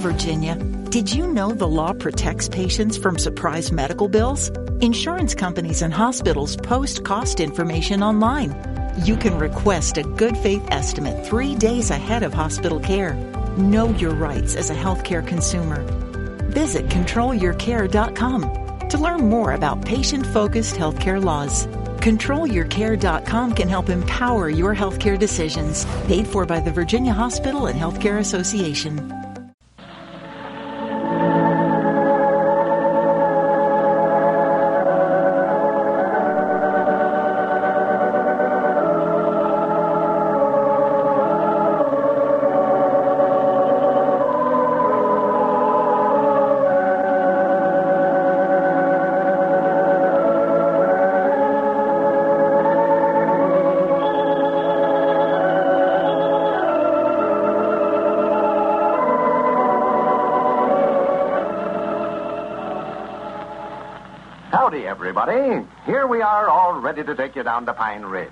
Virginia. Did you know the law protects patients from surprise medical bills? Insurance companies and hospitals post cost information online. You can request a good faith estimate 3 days ahead of hospital care. Know your rights as a healthcare consumer. Visit controlyourcare.com to learn more about patient-focused healthcare laws. ControlYourCare.com can help empower your healthcare decisions. Paid for by the Virginia Hospital and Healthcare Association. Howdy, everybody. Here we are, all ready to take you down to Pine Ridge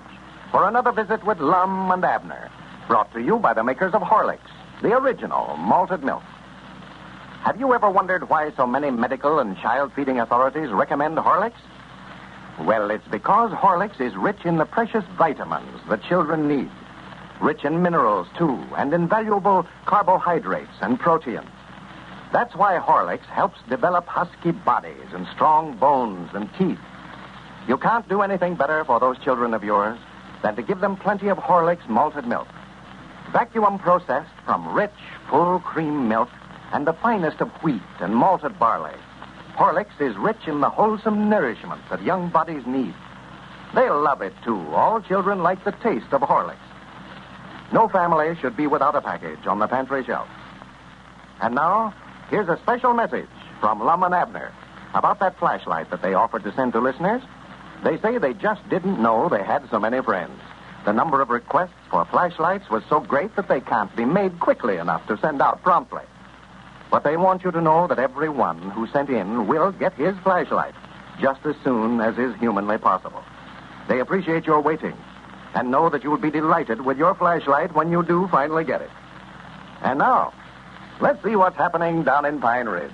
for another visit with Lum and Abner, brought to you by the makers of Horlicks, the original malted milk. Have you ever wondered why so many medical and child-feeding authorities recommend Horlicks? Well, it's because Horlicks is rich in the precious vitamins that children need. Rich in minerals, too, and in valuable carbohydrates and proteins. That's why Horlicks helps develop husky bodies and strong bones and teeth. You can't do anything better for those children of yours than to give them plenty of Horlicks malted milk. Vacuum processed from rich, full cream milk and the finest of wheat and malted barley. Horlicks is rich in the wholesome nourishment that young bodies need. They'll love it, too. All children like the taste of Horlicks. No family should be without a package on the pantry shelf. And now, here's a special message from Lum and Abner about that flashlight that they offered to send to listeners. They say they just didn't know they had so many friends. The number of requests for flashlights was so great that they can't be made quickly enough to send out promptly. But they want you to know that everyone who sent in will get his flashlight just as soon as is humanly possible. They appreciate your waiting and know that you will be delighted with your flashlight when you do finally get it. And now, let's see what's happening down in Pine Ridge.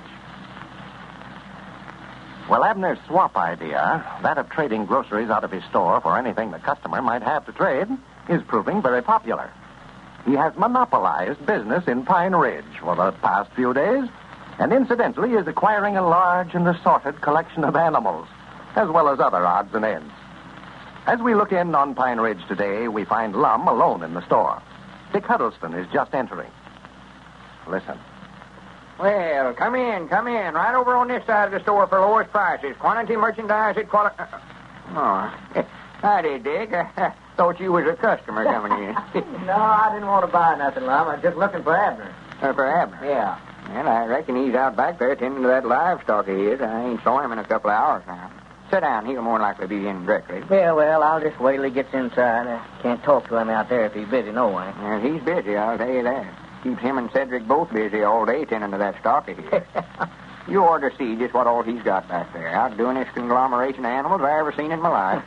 Well, Abner's swap idea, that of trading groceries out of his store for anything the customer might have to trade, is proving very popular. He has monopolized business in Pine Ridge for the past few days, and incidentally is acquiring a large and assorted collection of animals, as well as other odds and ends. As we look in on Pine Ridge today, we find Lum alone in the store. Dick Huddleston is just entering. Listen. Well, come in. Right over on this side of the store for lowest prices. Quantity merchandise at quality... Howdy, Dick. I thought you was a customer coming in. No, I didn't want to buy nothing, Lum. I was just looking for Abner. For Abner? Yeah. Well, I reckon he's out back there tending to that livestock of his. I ain't saw him in a couple of hours now. Sit down. He'll more likely be in directly. Yeah, well, I'll just wait till he gets inside. I can't talk to him out there if he's busy, no way. Well, he's busy, I'll tell you that. Keeps him and Cedric both busy all day tending to that stock of his. You ought to see just what all he's got back there. Outdoing this conglomeration of animals I ever seen in my life.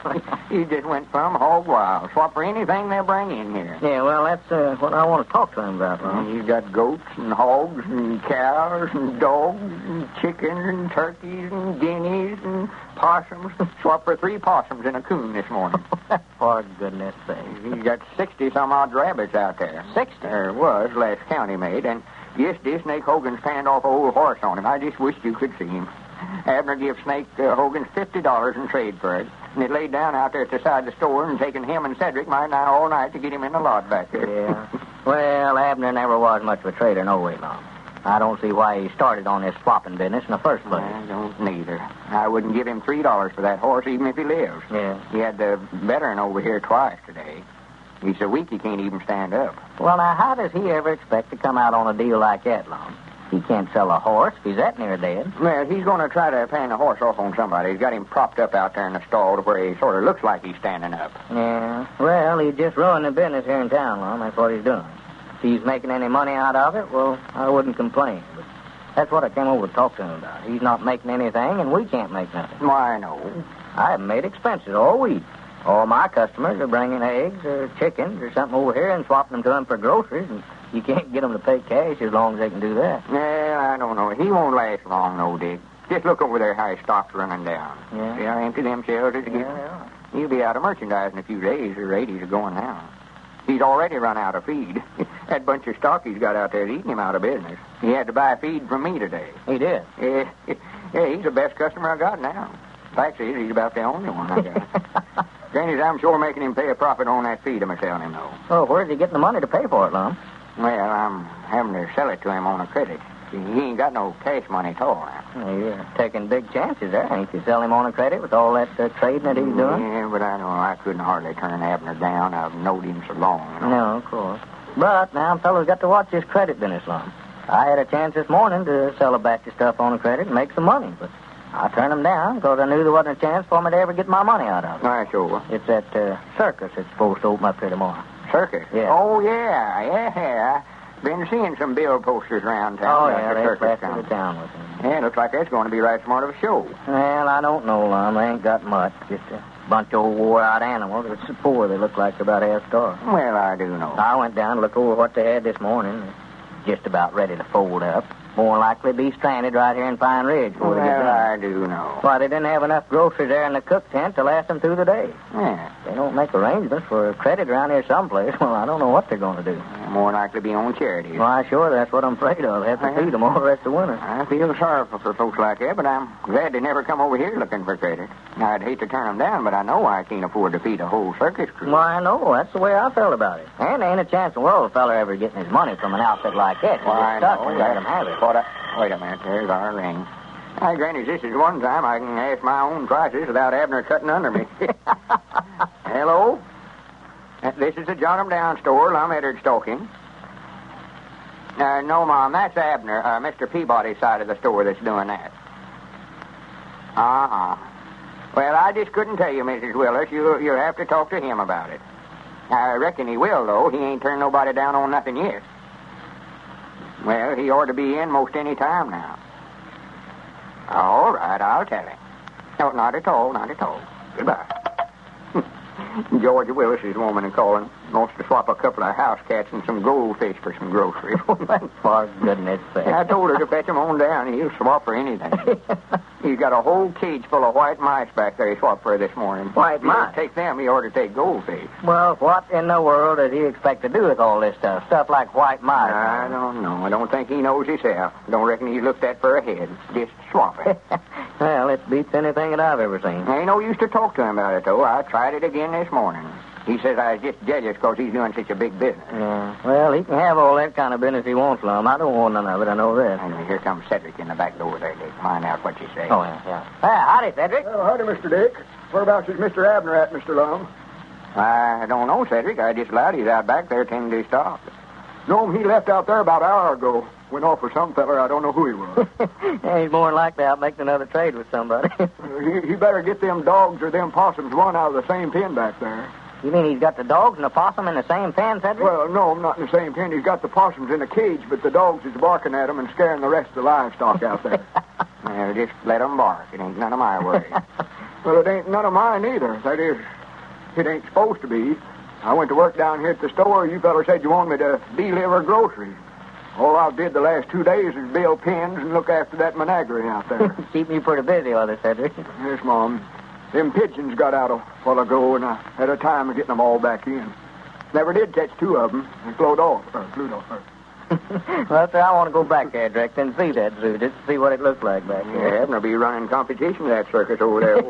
He just went from hog wild. Swap for anything they'll bring in here. Yeah, well, that's what I want to talk to him about, Lum. He's got goats and hogs and cows and dogs and chickens and turkeys and guineas and possums. Swap for 3 possums and a coon this morning. For goodness sake. He's got 60-some-odd rabbits out there. 60? There was, last county made, and yesterday Snake Hogan's panned off an old horse on him. I just wished you could see him. Abner gave Snake Hogan $50 in trade for it, and it laid down out there at the side of the store and taken him and Cedric might now all night to get him in the lot back there. Yeah. Well, Abner never was much of a trader, no way, Lum. I don't see why he started on this swapping business in the first place. I don't neither. I wouldn't give him $3 for that horse even if he lives. Yeah. He had the veteran over here twice today. He's so weak he can't even stand up. Well, now, how does he ever expect to come out on a deal like that, Lum? He can't sell a horse if he's that near dead. Well, he's going to try to pan the horse off on somebody. He's got him propped up out there in the stall to where he sort of looks like he's standing up. Yeah. Well, he just ruined the business here in town, Lum. That's what he's doing. If he's making any money out of it, well, I wouldn't complain. But that's what I came over to talk to him about. He's not making anything, and we can't make nothing. Why, no. I haven't made expenses all week. All my customers are bringing eggs or chickens or something over here and swapping them to them for groceries, and you can't get them to pay cash as long as they can do that. I don't know. He won't last long, no, Dick. Just look over there how his stock's running down. Yeah. See how empty them shelves is again? Yeah. He'll be out of merchandise in a few days. The rates are going down. He's already run out of feed. That bunch of stock he's got out there is eating him out of business. He had to buy feed from me today. He did? Yeah, he's the best customer I got now. Fact is, he's about the only one I got. Granny's, I'm sure making him pay a profit on that feed I'm selling him, though. Oh, where's he getting the money to pay for it, Lum? Well, I'm having to sell it to him on a credit. He ain't got no cash money at all now. Well, you're taking big chances there, ain't you? Sell him on a credit with all that trading that he's doing? Yeah, but I know I couldn't hardly turn Abner down. I've known him so long. You know? No, of course. But now fellas got to watch this credit business, Lum. I had a chance this morning to sell a batch of stuff on a credit and make some money, but I turned them down because I knew there wasn't a chance for me to ever get my money out of it. I sure. It's that circus that's supposed to open up here tomorrow. Circus? Yeah. Oh, yeah. Been seeing some bill posters around town. Oh, yeah, the they circus blasted the town with them. Yeah, looks like that's going to be right smart of a show. Well, I don't know, Lum. They ain't got much. Just a bunch of old wore-out animals. It's so poor they look like they're about half-starved. Well, I do know. I went down to look over what they had this morning. They're just about ready to fold up. More likely be stranded right here in Pine Ridge before they get Well, done. I do know. Why, they didn't have enough groceries there in the cook tent to last them through the day. Yeah. They don't make arrangements for credit around here someplace. Well, I don't know what they're going to do. More likely be on charity. Why, sure, that's what I'm afraid of. Have to feed them all the rest of winter. I feel sorrowful for folks like that, but I'm glad they never come over here looking for credit. I'd hate to turn them down, but I know I can't afford to feed a whole circus crew. Why, no, that's the way I felt about it. And there ain't a chance in the world a fella ever getting his money from an outfit like that. Why, He's stuck no, when you let him have it. Wait a minute, there's our ring. Hey, Granny, this is one time I can ask my own prices without Abner cutting under me. Hello? This is the Jot Em Down store, Lum and Abner talking. No, Mom, that's Abner, Mr. Peabody's side of the store that's doing that. Uh-huh. Well, I just couldn't tell you, Mrs. Willis. You'll have to talk to him about it. I reckon he will, though. He ain't turned nobody down on nothing yet. Well, he ought to be in most any time now. All right, I'll tell him. No, not at all. Goodbye. George Willis's woman and calling wants to swap a couple of house cats and some goldfish for some groceries. For goodness sake. I told her to fetch them on down. He'll swap for anything. He's got a whole cage full of white mice back there he swapped for this morning. White mice? If he take them, he ought to take goldfish. Well, what in the world does he expect to do with all this stuff? Stuff like white mice. I don't know. I don't think he knows himself. Don't reckon he's looked at for a head. Just swap it. Well, it beats anything that I've ever seen. Ain't no use to talk to him about it, though. I tried it again this morning. He says I was just jealous because he's doing such a big business. Yeah. Well, he can have all that kind of business he wants, Lum. I don't want none of it. I know that. And here comes Cedric in the back door there, Dick. Find out what you say. Oh, yeah. Howdy, Cedric. Well, howdy, Mr. Dick. Whereabouts is Mr. Abner at, Mr. Lum? I don't know, Cedric. I just allowed he's out back there tending to his stock. No, he left out there about an hour ago. Went off with some feller. I don't know who he was. Yeah, he's more than likely out making another trade with somebody. he better get them dogs or them possums one out of the same pen back there. You mean he's got the dogs and the possum in the same pen, Cedric? Well, no, not in the same pen. He's got the possums in a cage, but the dogs is barking at them and scaring the rest of the livestock out there. Well, just let them bark. It ain't none of my worry. Well, it ain't none of mine either. That is, it ain't supposed to be. I went to work down here at the store. You fellas said you wanted me to deliver groceries. All I did the last 2 days is build pens and look after that menagerie out there. Keep me pretty busy with it, Cedric. Yes, Mom. Them pigeons got out a while ago, and I had a time of getting them all back in. Never did catch 2 of them. They flew off. Well, sir, I want to go back there, Drex, and see that zoo, just to see what it looks like back Yeah, there. Abner be running competition at that circus over there.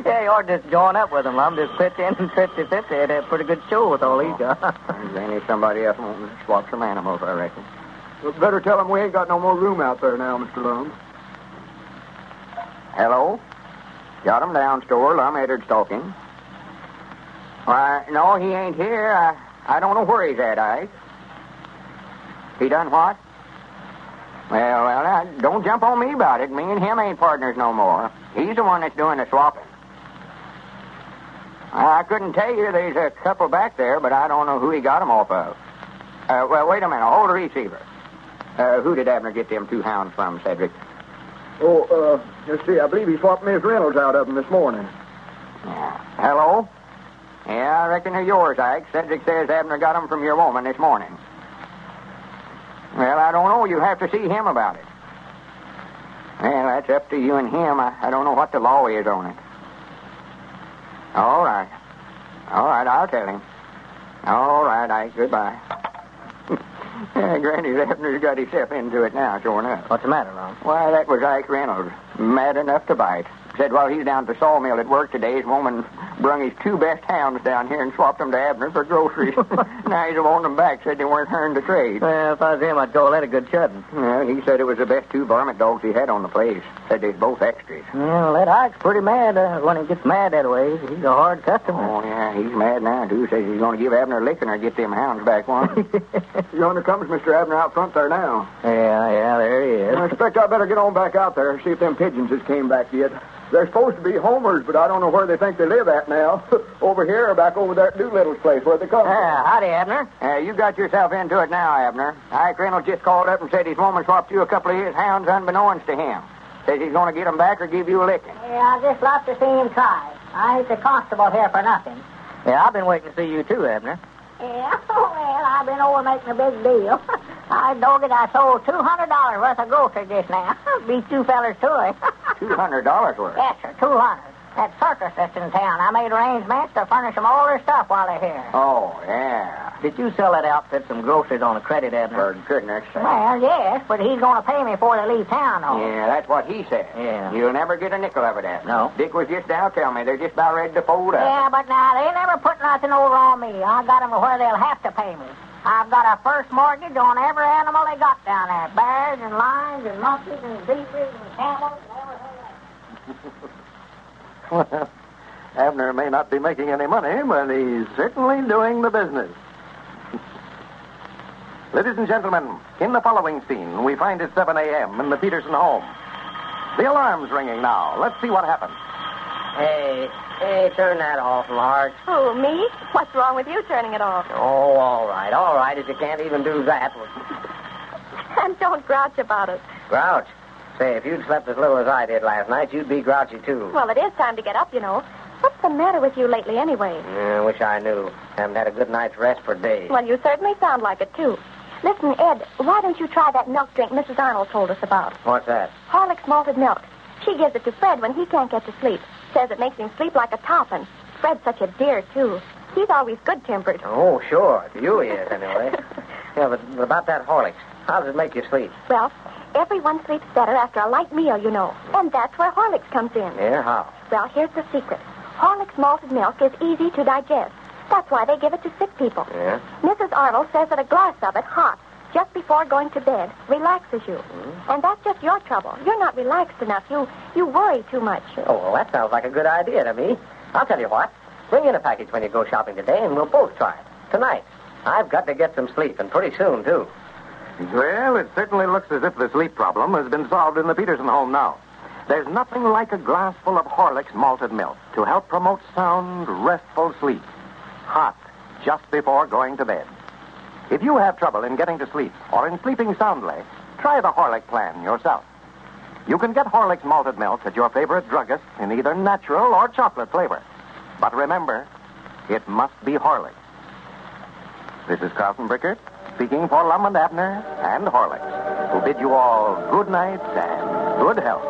Yeah, you ought to just join up with him, Lum. Just pitch in 50-50. They'd have a pretty good show with all he's got. Then if somebody else wants to swap some animals, I reckon. Well, better tell them we ain't got no more room out there now, Mr. Lum. Hello? Jot Em Down store. Lum and Abner talking. Why, no, he ain't here. I don't know where he's at, Ike. He done what? Well, don't jump on me about it. Me and him ain't partners no more. He's the one that's doing the swapping. I couldn't tell you. There's a couple back there, but I don't know who he got them off of. Well, wait a minute. Hold the receiver. Who did Abner get them 2 hounds from, Cedric? Oh, let's see. I believe he swapped Miss Reynolds out of them this morning. Yeah. Hello? Yeah, I reckon they're yours, Ike. Cedric says Abner got them from your woman this morning. Well, I don't know. You'll have to see him about it. Well, that's up to you and him. I don't know what the law is on it. All right. All right, I'll tell him. All right, Ike, goodbye. Granny Abner's got himself into it now, sure enough. What's the matter, Ron? Why, that was Ike Reynolds. Mad enough to bite. Said while he's down at the sawmill at work today, his woman brung his 2 best hounds down here and swapped them to Abner for groceries. Now he's wanting them back. Said they weren't hern to trade. Well, if I was him, I'd go let a good chudding. Well, he said it was the best 2 varmint dogs he had on the place. Said they's both extras. Well, that Ike's pretty mad. When he gets mad that way, he's a hard customer. Oh, yeah, he's mad now, too. Says he's going to give Abner a licking or get them hounds back one. Yonder comes Mr. Abner out front there now. Yeah, there he is. I expect I better get on back out there and see if them pigeons has came back yet. They're supposed to be homers, but I don't know where they think they live at now. Over here or back over there at Doolittle's place where they come from. Howdy, Abner. You got yourself into it now, Abner. Ike Reynolds just called up and said his woman swapped you a couple of his hounds unbeknownst to him. Says he's going to get them back or give you a licking. Yeah, I'd just love to see him try. I ain't the constable here for nothing. Yeah, I've been waiting to see you, too, Abner. Yeah, well, I've been over making a big deal. I dog it, I sold $200 worth of groceries just now. Beat 2 fellers to it. $200 worth? Yes, sir, 200. That circus that's in town, I made arrangements to furnish them all their stuff while they're here. Oh, yeah. Did you sell that outfit some groceries on a credit, Abner? For goodness sake. Well, yes, but he's going to pay me before they leave town, though. Yeah, that's what he said. Yeah. You'll never get a nickel of it, Abner. No. Dick was just now telling me they're just about ready to fold up. Yeah, but now, they never put nothing over on me. I got them to where they'll have to pay me. I've got a first mortgage on every animal they got down there. Bears and lions and monkeys and zebras and camels and everything else. Well, Abner may not be making any money, but he's certainly doing the business. Ladies and gentlemen, in the following scene, we find it 7 a.m. in the Peterson home. The alarm's ringing now. Let's see what happens. Hey, turn that off, Marge. Oh, me? What's wrong with you turning it off? Oh, all right, if you can't even do that. And don't grouch about it. Grouch? Say, if you'd slept as little as I did last night, you'd be grouchy, too. Well, it is time to get up, you know. What's the matter with you lately, anyway? I wish I knew. Haven't had a good night's rest for days. Well, you certainly sound like it, too. Listen, Ed, why don't you try that milk drink Mrs. Arnold told us about? What's that? Horlicks malted milk. She gives it to Fred when he can't get to sleep. Says it makes him sleep like a top, and Fred's such a dear, too. He's always good-tempered. Oh, sure. You is, anyway. Yeah, but about that Horlicks, how does it make you sleep? Well, everyone sleeps better after a light meal, you know. And that's where Horlicks comes in. Yeah, how? Well, here's the secret. Horlicks malted milk is easy to digest. That's why they give it to sick people. Yeah? Mrs. Arnold says that a glass of it, hot, just before going to bed, relaxes you. And that's just your trouble. You're not relaxed enough. You worry too much. Oh, well, that sounds like a good idea to me. I'll tell you what. Bring in a package when you go shopping today, and we'll both try it. Tonight. I've got to get some sleep, and pretty soon, too. Well, it certainly looks as if the sleep problem has been solved in the Peterson home now. There's nothing like a glass full of Horlicks malted milk to help promote sound, restful sleep. Hot, just before going to bed. If you have trouble in getting to sleep or in sleeping soundly, try the Horlick plan yourself. You can get Horlicks malted milk at your favorite druggist in either natural or chocolate flavor. But remember, it must be Horlicks. This is Carlton Brickert speaking for Lum and Abner and Horlicks, who bid you all good night and good health.